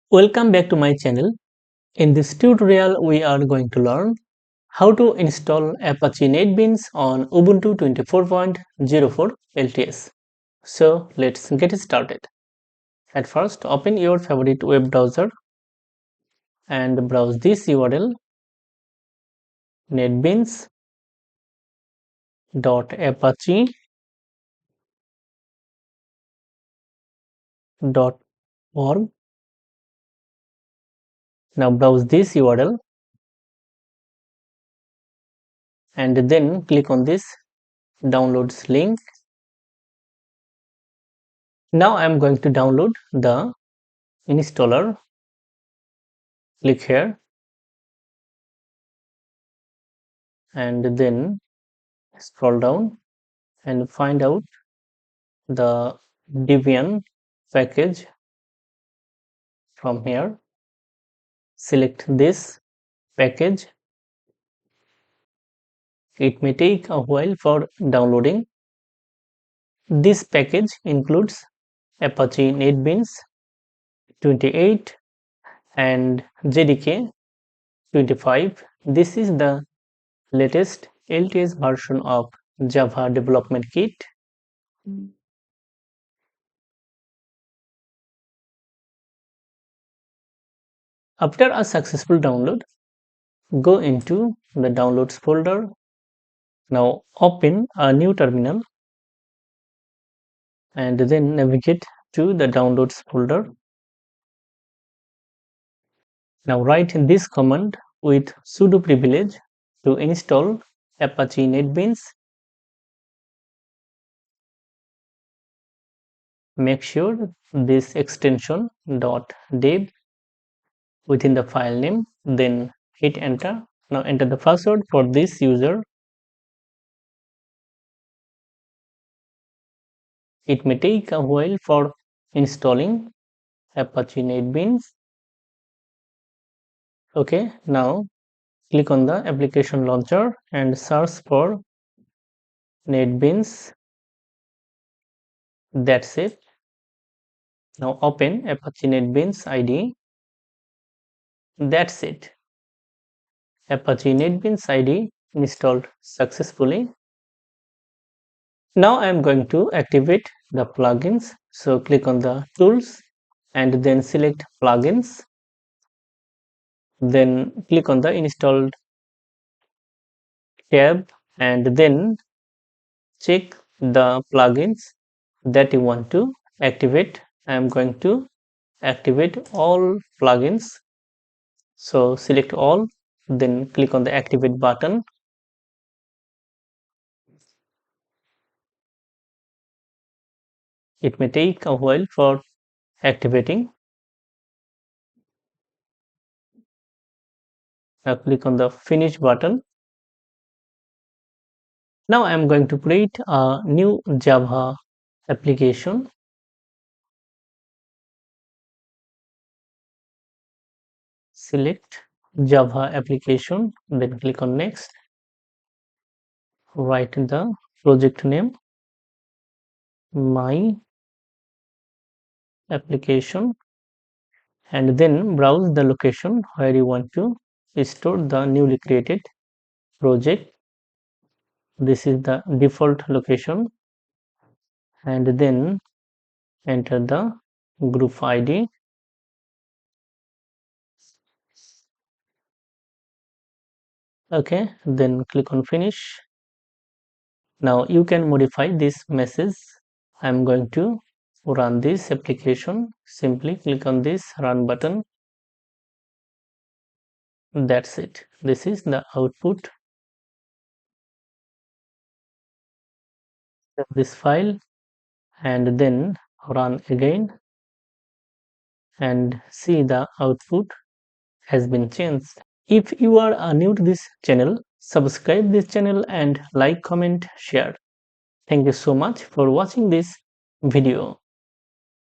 Welcome back to my channel. In this tutorial, we are going to learn how to install Apache NetBeans on Ubuntu 24.04 LTS. So let's get started. At first, open your favorite web browser and browse this URL netbeans.apache.org. Now browse this URL and then click on this downloads link. Now I am going to download the installer. Click here and then scroll down and find out the Debian package from here. Select this package. It may take a while for downloading. This package includes Apache NetBeans 28 and JDK 25. This is the latest LTS version of Java Development Kit. After a successful download, go into the downloads folder. Now open a new terminal and then navigate to the downloads folder. Now write this command with sudo privilege to install Apache NetBeans. Make sure this extension .deb within the file name, then hit enter. Now enter the password for this user. It may take a while for installing Apache NetBeans. Okay, now click on the application launcher and search for NetBeans. That's it. Now open Apache NetBeans IDE. That's it. Apache NetBeans IDE installed successfully. Now I am going to activate the plugins. So click on the tools and then select plugins. Then click on the installed tab and then check the plugins that you want to activate. I am going to activate all plugins. So select all, then click on the activate button. It may take a while for activating. Now click on the finish button. Now I am going to create a new Java application. Select Java application, then click on next. Write the project name, my application, and then browse the location where you want to store the newly created project. This is the default location, and then enter the group ID. Okay, then click on finish. Now you can modify this message. I'm going to run this application. Simply click on this run button. That's it. This is the output. Save this file and then run again and see the output has been changed. If you are new to this channel, subscribe this channel and like, comment, share. Thank you so much for watching this video.